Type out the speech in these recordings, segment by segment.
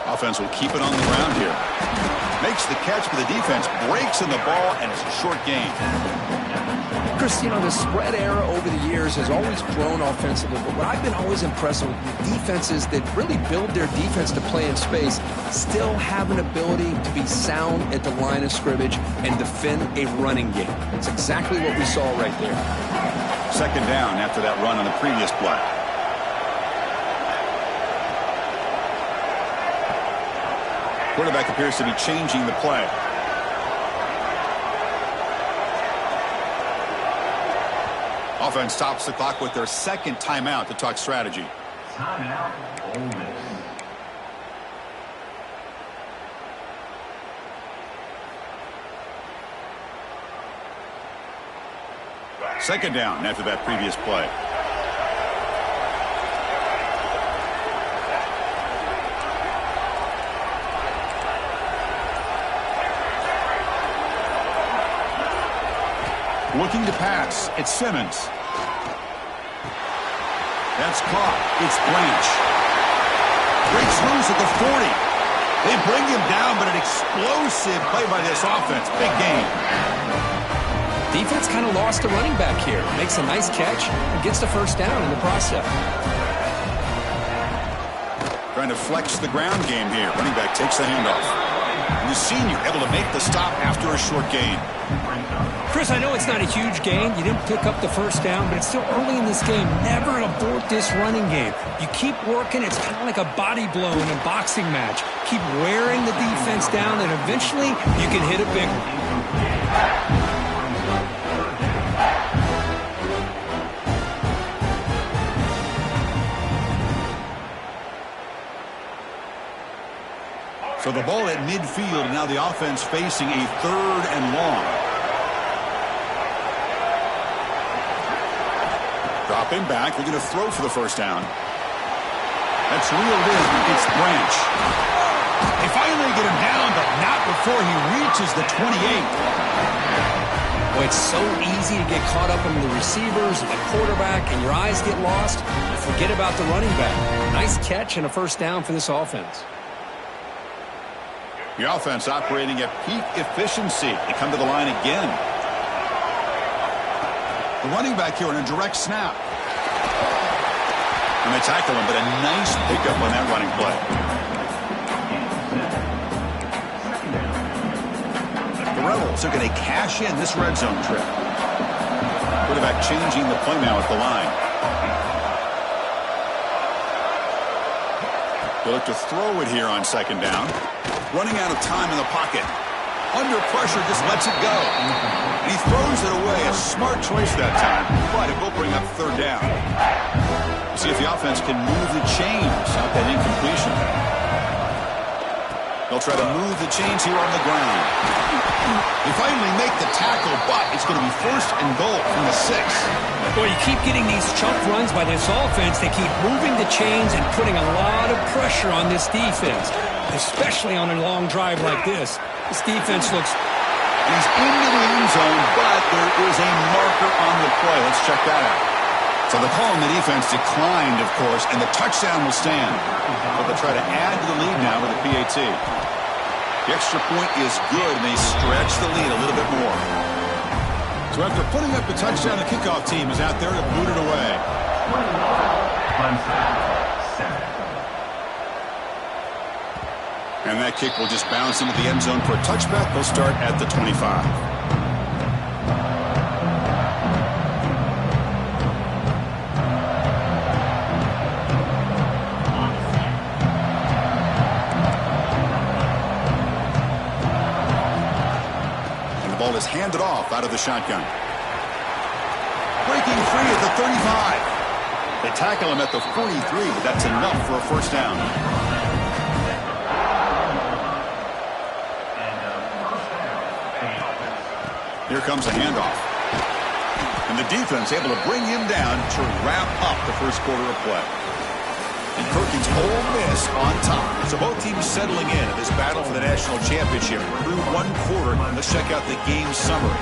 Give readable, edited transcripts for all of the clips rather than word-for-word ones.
Offense will keep it on the ground here. Makes the catch, but the defense breaks in the ball, and it's a short gain. Chris, you know, the spread era over the years has always grown offensively, but what I've been always impressed with defenses that really build their defense to play in space still have an ability to be sound at the line of scrimmage and defend a running game. That's exactly what we saw right there. Second down after that run on the previous play. Quarterback appears to be changing the play. Offense stops the clock with their second timeout to talk strategy. Timeout, Ole Miss. Second down after that previous play. Looking to pass. It's Simmons. That's caught. It's Branch. Breaks loose at the 40. They bring him down, but an explosive play by this offense. Big game. Defense kind of lost a running back here. Makes a nice catch and gets the first down in the process. Trying to flex the ground game here. Running back takes the handoff. And the senior able to make the stop after a short gain. Chris, I know it's not a huge gain. You didn't pick up the first down, but it's still early in this game. Never abort this running game. You keep working. It's kind of like a body blow in a boxing match. Keep wearing the defense down, and eventually you can hit a big one. So the ball at midfield, and now the offense facing a third and long. Dropping back, they're going to throw for the first down. That's reeled in. It's Branch. They finally get him down, but not before he reaches the 28. Boy, it's so easy to get caught up in the receivers and the quarterback, and your eyes get lost. You forget about the running back. Nice catch and a first down for this offense. The offense operating at peak efficiency. They come to the line again. The running back here on a direct snap. And they tackle him, but a nice pickup on that running play. The Rebels are going to cash in this red zone trip. Quarterback changing the play now at the line. They look to throw it here on second down. Running out of time in the pocket. Under pressure, just lets it go. And he throws it away. A smart choice that time. But it will bring up third down. See if the offense can move the chains out that incompletion. They'll try to move the chains here on the ground. They finally make the tackle, but it's going to be first and goal from the 6. Boy, you keep getting these chunk runs by this offense. They keep moving the chains and putting a lot of pressure on this defense, especially on a long drive like this. This defense looks... He's into the end zone, but there is a marker on the play. Let's check that out. So the call on the defense declined, of course, and the touchdown will stand. But they'll try to add to the lead now with a PAT. The extra point is good, and they stretch the lead a little bit more. So after putting up the touchdown, the kickoff team is out there to boot it away. And that kick will just bounce into the end zone for a touchback. They'll start at the 25. Is handed off out of the shotgun. Breaking free at the 35. They tackle him at the 43, but that's enough for a first down. Here comes a handoff. And the defense able to bring him down to wrap up the first quarter of play. And Perkins, Ole Miss on top. So both teams settling in this battle for the national championship through one quarter. Let's check out the game summary.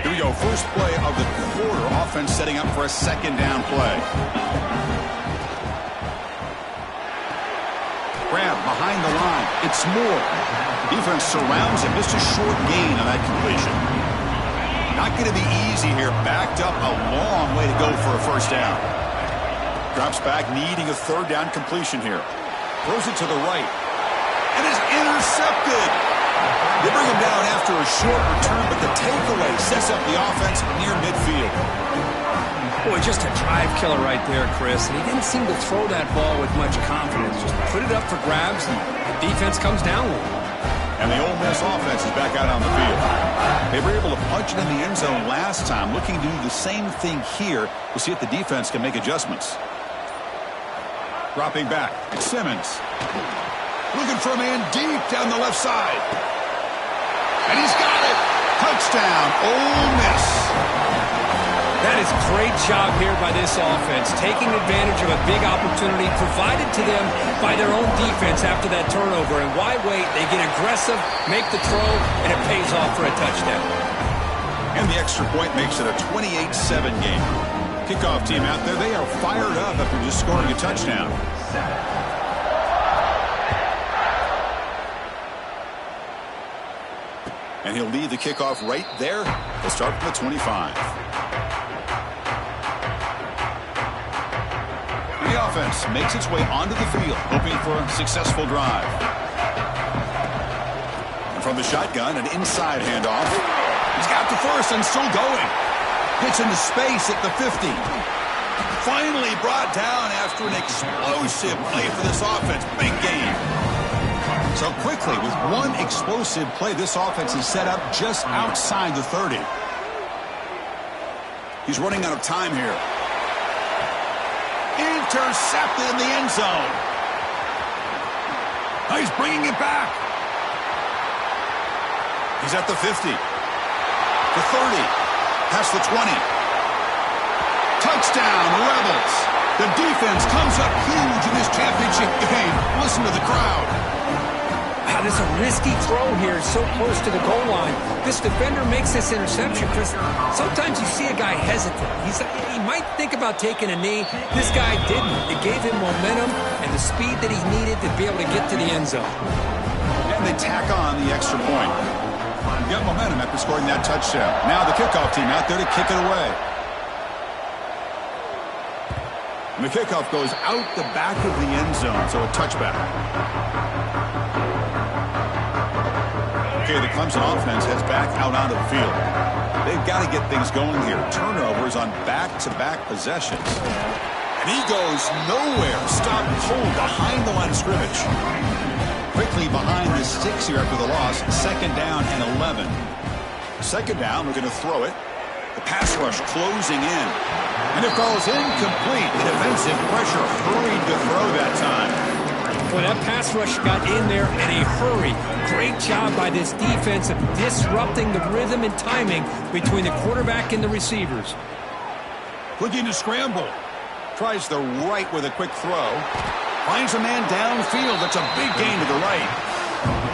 Here we go. First play of the quarter. Offense setting up for a second down play. Grab behind the line. It's Moore. Defense surrounds him. Just a short gain on that completion. Not going to be easy here. Backed up a long way to go for a first down. Drops back, needing a third down completion here. Throws it to the right. And is intercepted. They bring him down after a short return, but the takeaway sets up the offense near midfield. Boy, just a drive killer right there, Chris. And he didn't seem to throw that ball with much confidence. Just put it up for grabs, and the defense comes down with it. And the Ole Miss offense is back out on the field. They were able to punch it in the end zone last time, looking to do the same thing here to see if the defense can make adjustments. Dropping back, it's Simmons. Looking for a man deep down the left side. And he's got it. Touchdown, Ole Miss. That is a great job here by this offense, taking advantage of a big opportunity provided to them by their own defense after that turnover. And why wait? They get aggressive, make the throw, and it pays off for a touchdown. And the extra point makes it a 28-7 game. Kickoff team out there, they are fired up after just scoring a touchdown. And he'll lead the kickoff right there. They'll start from the 25. And the offense makes its way onto the field, hoping for a successful drive. And from the shotgun, an inside handoff. He's got the first and still going. Gets into space at the 50. Finally brought down after an explosive play for this offense. Big game. So quickly, with one explosive play, this offense is set up just outside the 30. He's running out of time here. Intercepted in the end zone. Oh, he's bringing it back. He's at the 50. The 30. Past the 20. Touchdown, Rebels. The defense comes up huge in this championship game. Listen to the crowd. Wow, this is a risky throw here, so close to the goal line. This defender makes this interception, Chris. Sometimes you see a guy hesitate. He might think about taking a knee. This guy didn't. It gave him momentum and the speed that he needed to be able to get to the end zone. And they tack on the extra point. Got momentum after scoring that touchdown. Now the kickoff team out there to kick it away. And the kickoff goes out the back of the end zone, so a touchback. Okay, the Clemson offense heads back out onto the field. They've got to get things going here. Turnovers on back-to-back possessions. And he goes nowhere. Stopped cold behind the line of scrimmage. Quickly behind the sticks here after the loss. Second down and 11. Second down, we're going to throw it. The pass rush closing in. And it falls incomplete. The defensive pressure hurried to throw that time. Well, that pass rush got in there in a hurry. Great job by this defense of disrupting the rhythm and timing between the quarterback and the receivers. Looking to scramble. Tries the right with a quick throw. Finds a man downfield. That's a big gain to the right.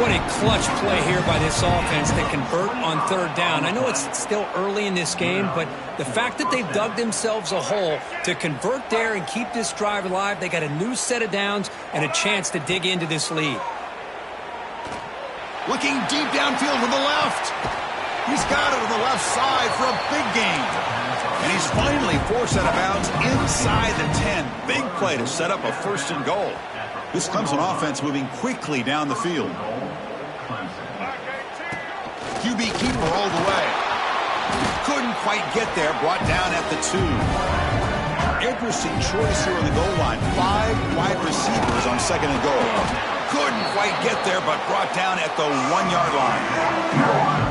What a clutch play here by this offense to convert on third down. I know it's still early in this game, but the fact that they've dug themselves a hole to convert there and keep this drive alive, they got a new set of downs and a chance to dig into this lead. Looking deep downfield with the left. He's got it on the left side for a big gain. And he's finally forced out of bounds inside the 10. Big play to set up a first and goal. This Clemson offense moving quickly down the field. QB keeper all the way. Couldn't quite get there. Brought down at the 2. Interesting choice here on the goal line. 5 wide receivers on second and goal. Couldn't quite get there, but brought down at the 1-yard line.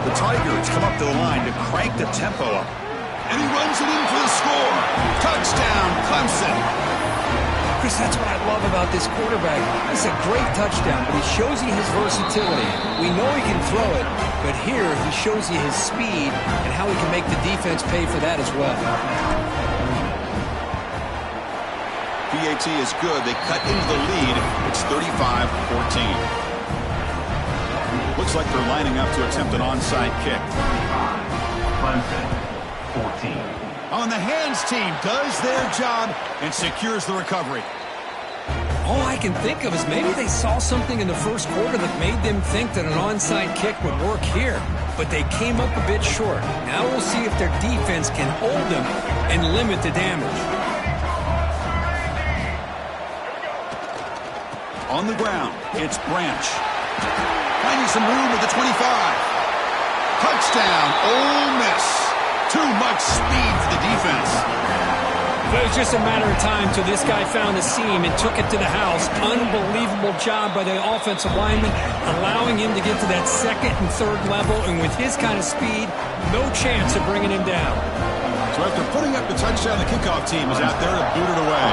The Tigers come up to the line to crank the tempo up. And he runs it in for the score. Touchdown, Clemson. Chris, that's what I love about this quarterback. It's a great touchdown, but he shows you his versatility. We know he can throw it, but here he shows you his speed and how he can make the defense pay for that as well. PAT is good. They cut into the lead. It's 35-14. Looks like they're lining up to attempt an onside kick. Clemson, 14. On the hands team does their job and secures the recovery. All I can think of is maybe they saw something in the first quarter that made them think that an onside kick would work here. But they came up a bit short. Now we'll see if their defense can hold them and limit the damage. On the ground, it's Branch. Finding some room at the 25. Touchdown, Ole Miss. Too much speed for the defense. It was just a matter of time till this guy found a seam and took it to the house. Unbelievable job by the offensive lineman, allowing him to get to that second and third level, and with his kind of speed, no chance of bringing him down. So after putting up the touchdown, the kickoff team is out there to boot it away.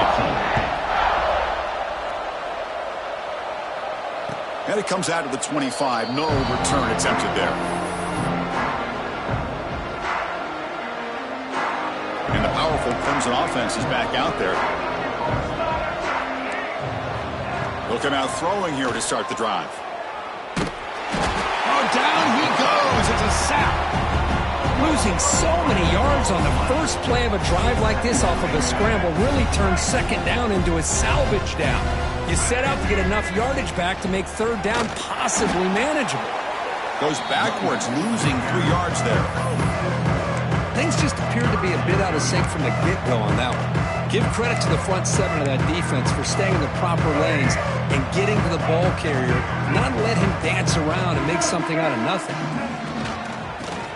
And it comes out to the 25. No return attempted there. And the powerful Clemson offense is back out there. They'll come out throwing here to start the drive. Oh, down he goes. It's a sack. Losing so many yards on the first play of a drive like this off of a scramble really turns second down into a salvage down. You set out to get enough yardage back to make third down possibly manageable. Goes backwards, losing 3 yards there. Things just appeared to be a bit out of sync from the get-go on that one. Give credit to the front seven of that defense for staying in the proper lanes and getting to the ball carrier, not let him dance around and make something out of nothing.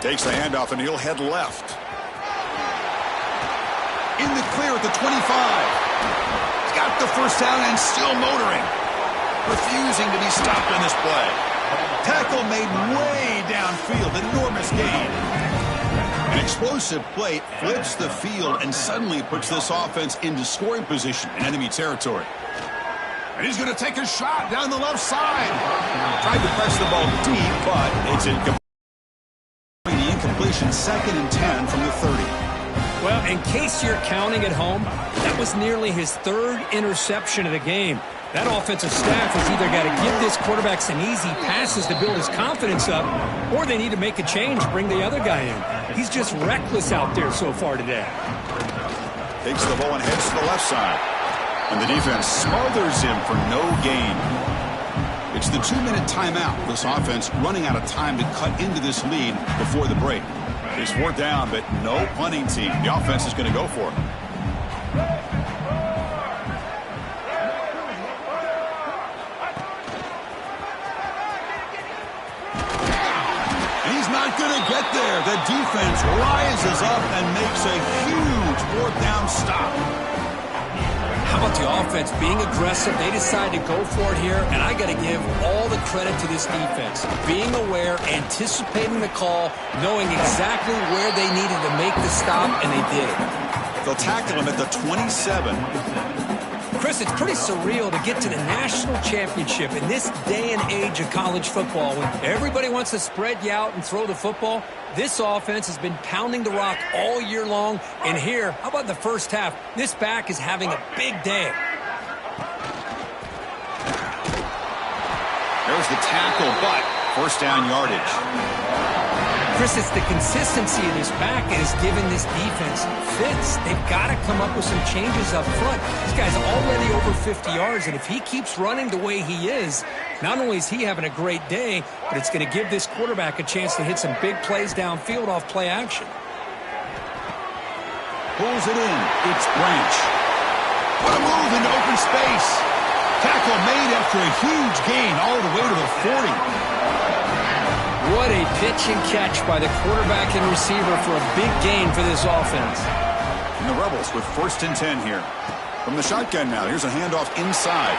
Takes the handoff and he'll head left. In the clear at the 25. He's got the first down and still motoring. Refusing to be stopped on this play. Tackle made way downfield, enormous gain. An explosive play flips the field and suddenly puts this offense into scoring position in enemy territory. And he's going to take a shot down the left side. Tried to press the ball deep, but it's incomplete. The incompletion, 2nd and 10 from the 30. Well, in case you're counting at home, that was nearly his 3rd interception of the game. That offensive staff has either got to give this quarterback some easy passes to build his confidence up, or they need to make a change, bring the other guy in. He's just reckless out there so far today. Takes the ball and heads to the left side. And the defense smothers him for no gain. It's the 2-minute timeout. This offense running out of time to cut into this lead before the break. It's 4th down, but no punting team. The offense is going to go for it. Not going to get there. The defense rises up and makes a huge 4th down stop. How about the offense being aggressive? They decide to go for it here, and I got to give all the credit to this defense. Being aware, anticipating the call, knowing exactly where they needed to make the stop, and they did it. They'll tackle him at the 27. Chris, it's pretty surreal to get to the national championship in this day and age of college football when everybody wants to spread you out and throw the football. This offense has been pounding the rock all year long, and here, how about the first half? This back is having a big day. There's the tackle, but 1st down yardage. Chris, it's the consistency of this back that has given this defense fits. They've got to come up with some changes up front. This guy's already over 50 yards, and if he keeps running the way he is, not only is he having a great day, but it's going to give this quarterback a chance to hit some big plays downfield off play action. Pulls it in. It's Branch. What a move into open space. Tackle made after a huge gain all the way to the 40. What a pitch and catch by the quarterback and receiver for a big gain for this offense. And the Rebels with 1st and 10 here. From the shotgun now, here's a handoff inside.